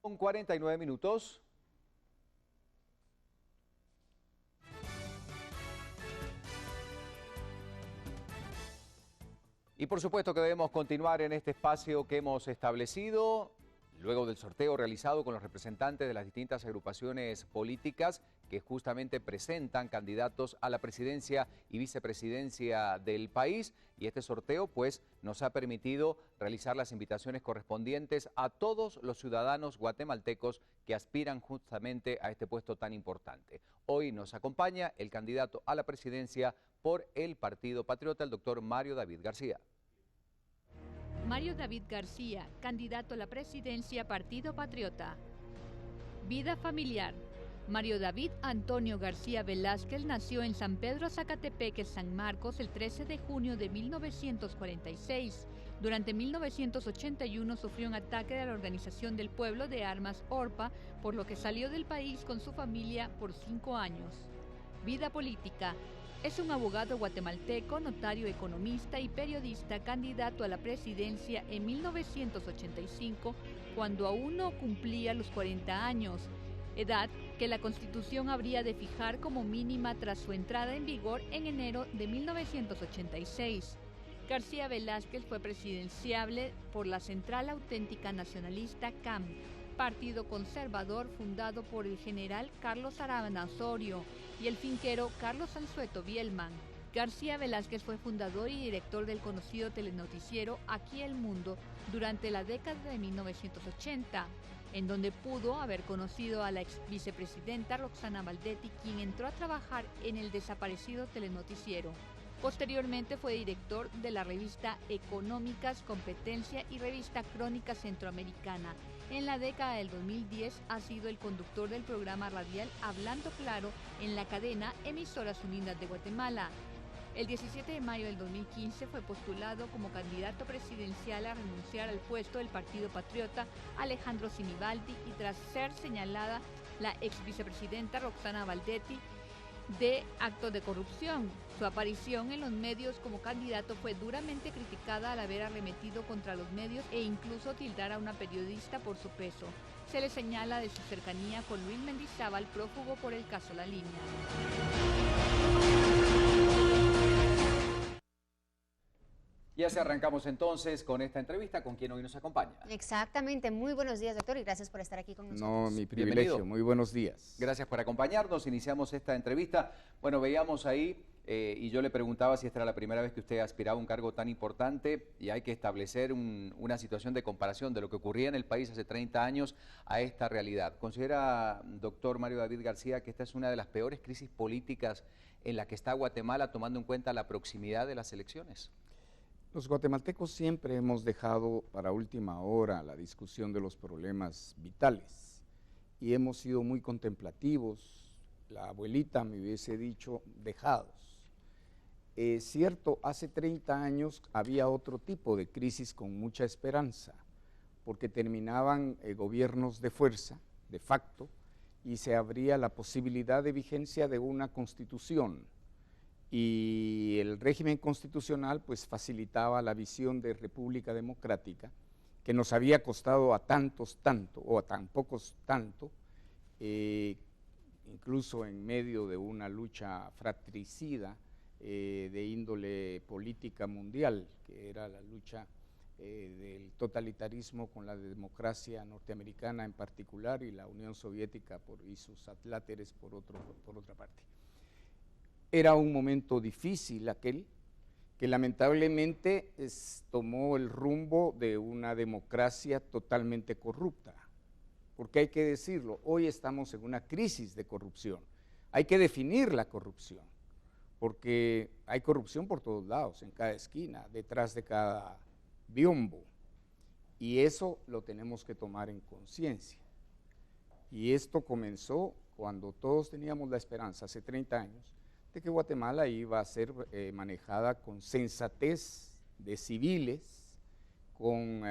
Con 49 minutos. Y por supuesto que debemos continuar en este espacio que hemos establecido luego del sorteo realizado con los representantes de las distintas agrupaciones políticas que justamente presentan candidatos a la presidencia y vicepresidencia del país. Y este sorteo pues nos ha permitido realizar las invitaciones correspondientes a todos los ciudadanos guatemaltecos que aspiran justamente a este puesto tan importante. Hoy nos acompaña el candidato a la presidencia por el Partido Patriota, el doctor Mario David García. Mario David García, candidato a la presidencia Partido Patriota. Vida familiar. Mario David Antonio García Velázquez nació en San Pedro Zacatepeque, San Marcos, el 13 de junio de 1946. Durante 1981 sufrió un ataque de la Organización del Pueblo de Armas ORPA, por lo que salió del país con su familia por 5 años. Vida política. Es un abogado guatemalteco, notario, economista y periodista, candidato a la presidencia en 1985, cuando aún no cumplía los 40 años, edad que la Constitución habría de fijar como mínima tras su entrada en vigor en enero de 1986. García Velázquez fue presidenciable por la Central Auténtica Nacionalista CAM, partido conservador fundado por el general Carlos Aravena Osorio y el finquero Carlos Anzueto Bielman. García Velázquez fue fundador y director del conocido telenoticiero Aquí el Mundo durante la década de 1980, en donde pudo haber conocido a la ex vicepresidenta Roxana Valdetti, quien entró a trabajar en el desaparecido telenoticiero. Posteriormente fue director de la revista Económicas, Competencia y revista Crónica Centroamericana. En la década del 2010 ha sido el conductor del programa radial Hablando Claro en la cadena Emisoras Unidas de Guatemala. El 17 de mayo del 2015 fue postulado como candidato presidencial a renunciar al puesto del Partido Patriota Alejandro Sinibaldi y tras ser señalada la ex vicepresidenta Roxana Valdetti de actos de corrupción. Su aparición en los medios como candidato fue duramente criticada al haber arremetido contra los medios e incluso tildar a una periodista por su peso. Se le señala de su cercanía con Luis Mendizábal, prófugo por el caso La Línea. Y así arrancamos entonces con esta entrevista con quien hoy nos acompaña. Exactamente, muy buenos días, doctor, y gracias por estar aquí con nosotros. No, mi privilegio, bienvenido. Muy buenos días. Gracias por acompañarnos, iniciamos esta entrevista. Bueno, veíamos ahí y yo le preguntaba si esta era la primera vez que usted aspiraba a un cargo tan importante y hay que establecer una situación de comparación de lo que ocurría en el país hace 30 años a esta realidad. ¿Considera, doctor Mario David García, que esta es una de las peores crisis políticas en la que está Guatemala, tomando en cuenta la proximidad de las elecciones? Los guatemaltecos siempre hemos dejado para última hora la discusión de los problemas vitales y hemos sido muy contemplativos, la abuelita me hubiese dicho dejados. Cierto, hace 30 años había otro tipo de crisis con mucha esperanza, porque terminaban gobiernos de fuerza, de facto, y se abría la posibilidad de vigencia de una constitución. Y el régimen constitucional pues facilitaba la visión de república democrática que nos había costado a tantos tanto o a tan pocos tanto, incluso en medio de una lucha fratricida de índole política mundial, que era la lucha del totalitarismo con la democracia norteamericana en particular y la Unión Soviética y sus atláteres por otra parte. Era un momento difícil aquel, que lamentablemente tomó el rumbo de una democracia totalmente corrupta, porque hay que decirlo, hoy estamos en una crisis de corrupción, hay que definir la corrupción, porque hay corrupción por todos lados, en cada esquina, detrás de cada biombo, y eso lo tenemos que tomar en conciencia. Y esto comenzó cuando todos teníamos la esperanza, hace 30 años, de que Guatemala iba a ser manejada con sensatez de civiles, con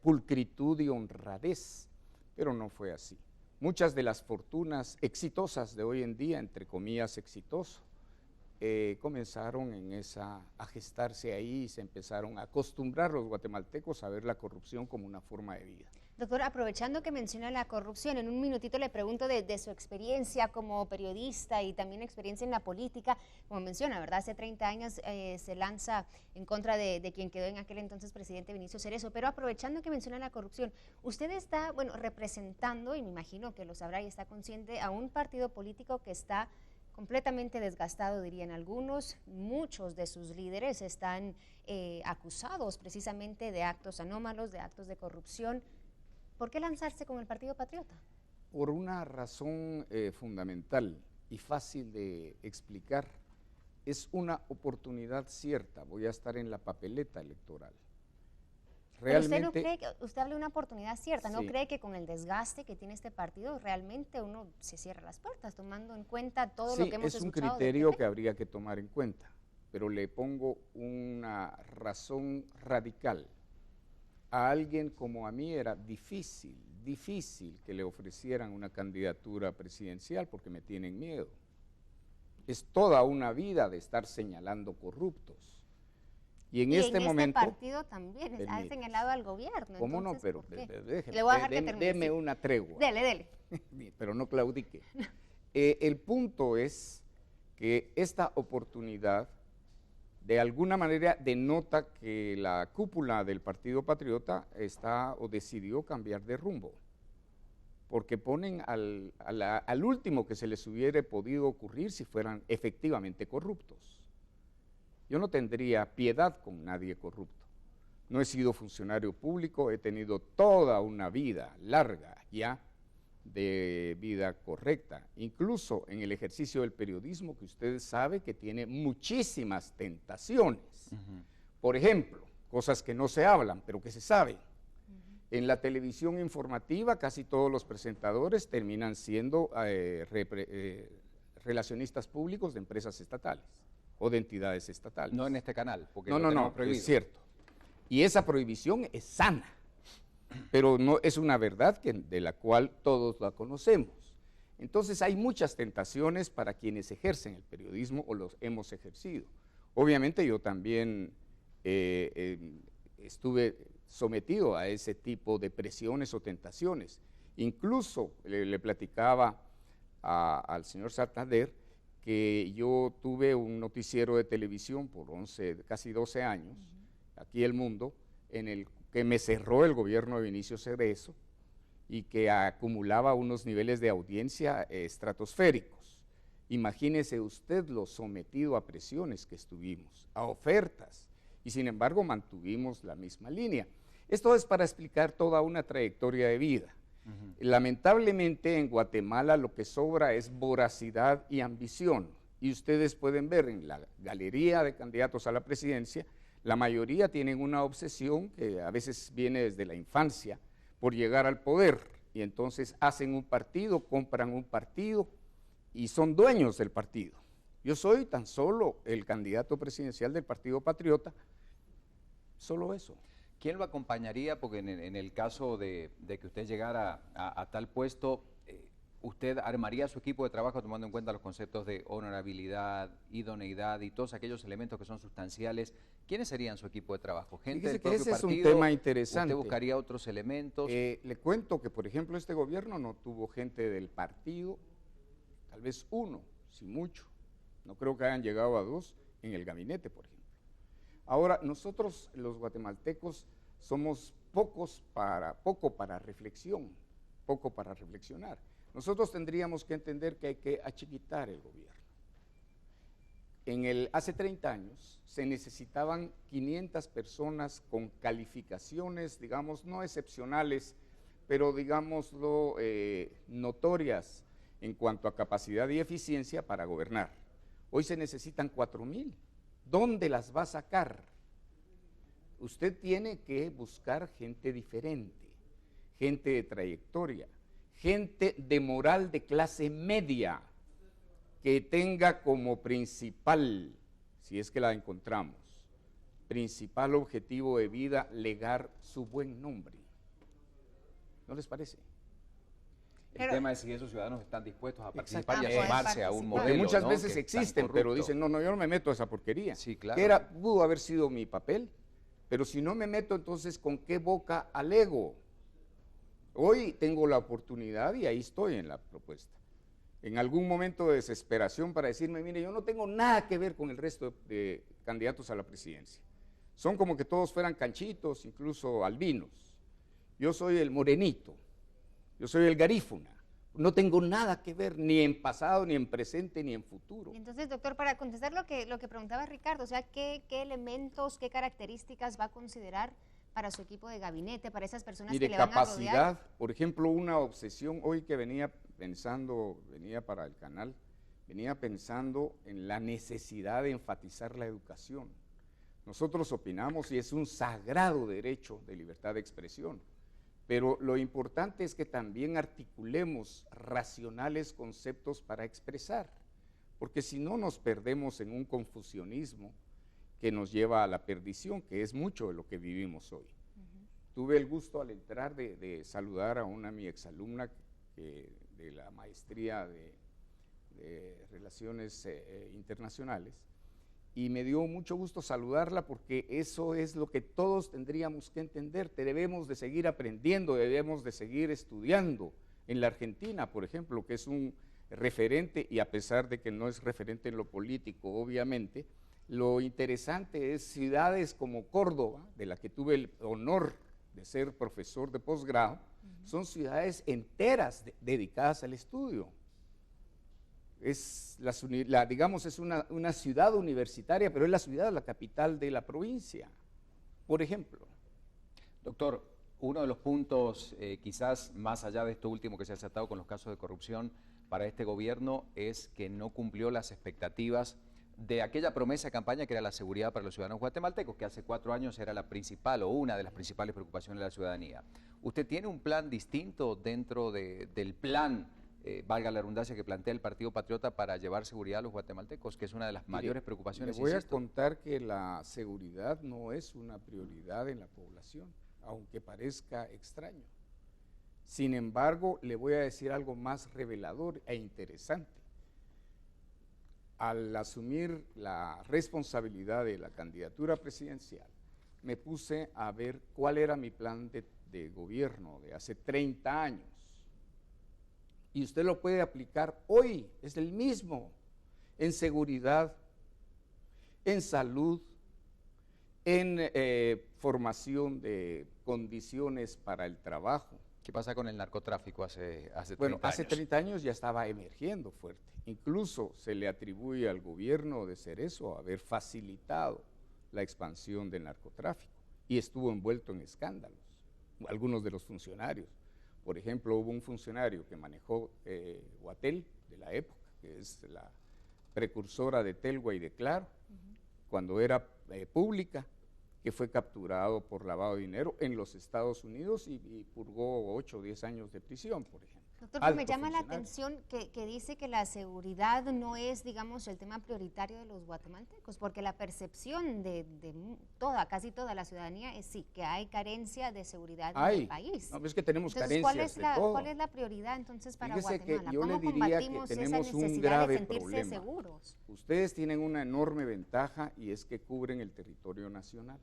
pulcritud y honradez, pero no fue así. Muchas de las fortunas exitosas de hoy en día, entre comillas exitoso, comenzaron a gestarse ahí y se empezaron a acostumbrar los guatemaltecos a ver la corrupción como una forma de vida. Doctor, aprovechando que menciona la corrupción, en un minutito le pregunto de su experiencia como periodista y también experiencia en la política. Como menciona, ¿verdad? Hace 30 años se lanza en contra de quien quedó en aquel entonces presidente Vinicio Cerezo, pero aprovechando que menciona la corrupción, usted está, bueno, representando, y me imagino que lo sabrá y está consciente, a un partido político que está completamente desgastado, dirían algunos. Muchos de sus líderes están acusados precisamente de actos anómalos, de actos de corrupción. ¿Por qué lanzarse con el Partido Patriota? Por una razón fundamental y fácil de explicar. Es una oportunidad cierta. Voy a estar en la papeleta electoral. Realmente, ¿pero usted no cree que usted habla de una oportunidad cierta? ¿No sí. cree que con el desgaste que tiene este partido realmente uno se cierra las puertas, tomando en cuenta todo lo que hemos escuchado? Sí, es un criterio que habría que tomar en cuenta, pero le pongo una razón radical. A alguien como a mí era difícil que le ofrecieran una candidatura presidencial porque me tienen miedo. Es toda una vida de estar señalando corruptos. Y en este momento... este partido también ha señalado al gobierno. ¿Cómo no? Pero deme una tregua. Dele. Pero no claudique. El punto es que esta oportunidad de alguna manera denota que la cúpula del Partido Patriota está o decidió cambiar de rumbo, porque ponen al último que se les hubiera podido ocurrir si fueran efectivamente corruptos. Yo no tendría piedad con nadie corrupto. No he sido funcionario público, he tenido toda una vida larga ya de vida correcta, incluso en el ejercicio del periodismo, que usted sabe que tiene muchísimas tentaciones. Por ejemplo, cosas que no se hablan, pero que se saben. En la televisión informativa casi todos los presentadores terminan siendo relacionistas públicos de empresas estatales o de entidades estatales. No en este canal, porque no, es cierto. Y esa prohibición es sana, pero no es una verdad de la cual todos la conocemos. Entonces hay muchas tentaciones para quienes ejercen el periodismo o los hemos ejercido. Obviamente yo también estuve sometido a ese tipo de presiones o tentaciones. Incluso le platicaba al señor Santander que yo tuve un noticiero de televisión por casi 12 años, aquí El Mundo, en el que me cerró el gobierno de Vinicio Cerezo y que acumulaba unos niveles de audiencia estratosféricos. Imagínese usted lo sometido a presiones que estuvimos, a ofertas, y sin embargo mantuvimos la misma línea. Esto es para explicar toda una trayectoria de vida. Lamentablemente en Guatemala lo que sobra es voracidad y ambición, y ustedes pueden ver en la galería de candidatos a la presidencia, la mayoría tienen una obsesión que a veces viene desde la infancia por llegar al poder, y entonces hacen un partido, compran un partido y son dueños del partido. Yo soy tan solo el candidato presidencial del Partido Patriota, solo eso. ¿Quién lo acompañaría? Porque en el caso de que usted llegara a tal puesto, ¿usted armaría su equipo de trabajo tomando en cuenta los conceptos de honorabilidad, idoneidad y todos aquellos elementos que son sustanciales? ¿Quiénes serían su equipo de trabajo? ¿Gente del propio partido? Ese es un tema interesante. ¿Usted buscaría otros elementos? Le cuento que, por ejemplo, este gobierno no tuvo gente del partido, tal vez uno, si mucho. No creo que hayan llegado a 2 en el gabinete, por ejemplo. Ahora, nosotros los guatemaltecos somos poco para reflexión, poco para reflexionar. Nosotros tendríamos que entender que hay que achiquitar el gobierno. Hace 30 años se necesitaban 500 personas con calificaciones, digamos, no excepcionales, pero digámoslo, notorias en cuanto a capacidad y eficiencia para gobernar. Hoy se necesitan 4,000. ¿Dónde las va a sacar? Usted tiene que buscar gente diferente, gente de trayectoria, gente de moral de clase media, que tenga como principal, si es que la encontramos, principal objetivo de vida, legar su buen nombre. ¿No les parece? El tema es si esos ciudadanos están dispuestos a participar y a sumarse a un modelo. Porque muchas ¿no? veces que existen, pero dicen, no, yo no me meto a esa porquería. Sí, claro. Pudo haber sido mi papel, pero si no me meto, entonces, ¿con qué boca alego? Hoy tengo la oportunidad y ahí estoy en la propuesta. En algún momento de desesperación para decirme, mire, yo no tengo nada que ver con el resto de candidatos a la presidencia. Son como que todos fueran canchitos, incluso albinos. Yo soy el morenito, yo soy el garífuna. No tengo nada que ver ni en pasado, ni en presente, ni en futuro. Entonces, doctor, para contestar lo que preguntaba Ricardo, o sea, ¿qué elementos, qué características va a considerar para su equipo de gabinete, para esas personas Mire, que le van a rodear? capacidad, por ejemplo, una obsesión, hoy que venía para el canal, venía pensando en la necesidad de enfatizar la educación. Nosotros opinamos y es un sagrado derecho de libertad de expresión, pero lo importante es que también articulemos racionales conceptos para expresar, porque si no nos perdemos en un confusionismo que nos lleva a la perdición, que es mucho de lo que vivimos hoy. Tuve el gusto al entrar de saludar a mi exalumna de la maestría de Relaciones Internacionales, y me dio mucho gusto saludarla porque eso es lo que todos tendríamos que entender. Debemos de seguir aprendiendo, debemos de seguir estudiando. En la Argentina, por ejemplo, que es un referente, y a pesar de que no es referente en lo político, obviamente, lo interesante es ciudades como Córdoba, de la que tuve el honor de ser profesor de posgrado, son ciudades enteras dedicadas al estudio. Es digamos, es una ciudad universitaria, pero es la capital de la provincia, por ejemplo. Doctor, uno de los puntos, quizás más allá de esto último que se ha tratado con los casos de corrupción para este gobierno, es que no cumplió las expectativas de aquella promesa de campaña que era la seguridad para los ciudadanos guatemaltecos, que hace 4 años era la principal o una de las principales preocupaciones de la ciudadanía. ¿Usted tiene un plan distinto dentro del plan, valga la redundancia, que plantea el Partido Patriota para llevar seguridad a los guatemaltecos, que es una de las mayores preocupaciones? Le voy a contar que la seguridad no es una prioridad en la población, aunque parezca extraño. Sin embargo, le voy a decir algo más revelador e interesante. Al asumir la responsabilidad de la candidatura presidencial, me puse a ver cuál era mi plan de gobierno de hace 30 años. Y usted lo puede aplicar hoy, es el mismo, en seguridad, en salud, en formación de condiciones para el trabajo. ¿Qué pasa con el narcotráfico hace 30 años? Bueno, hace 30 años ya estaba emergiendo fuerte. Incluso se le atribuye al gobierno de Cerezo haber facilitado la expansión del narcotráfico y estuvo envuelto en escándalos, algunos de los funcionarios. Por ejemplo, hubo un funcionario que manejó Guatel de la época, que es la precursora de Telgua y de Claro, cuando era pública, que fue capturado por lavado de dinero en los Estados Unidos y purgó 8 o 10 años de prisión, por ejemplo. Doctor, pero me llama la atención que dice que la seguridad no es, digamos, el tema prioritario de los guatemaltecos, porque la percepción de casi toda la ciudadanía es sí, que hay carencia de seguridad en el país. No, es que tenemos entonces, carencias de todo. ¿Cuál es la prioridad entonces para Fíjese Guatemala? Que yo ¿Cómo le diría combatimos que tenemos esa un necesidad grave de sentirse problema. seguros? Ustedes tienen una enorme ventaja y es que cubren el territorio nacional.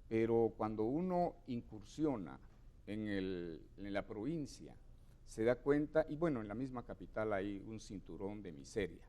Pero cuando uno incursiona en la provincia, se da cuenta, y bueno, en la misma capital hay un cinturón de miseria,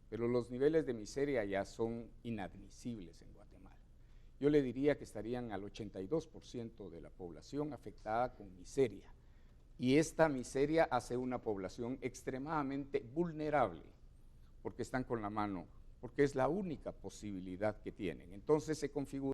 pero los niveles de miseria ya son inadmisibles en Guatemala. Yo le diría que estarían al 82% de la población afectada con miseria, y esta miseria hace una población extremadamente vulnerable, porque están con la mano, porque es la única posibilidad que tienen. Entonces se configura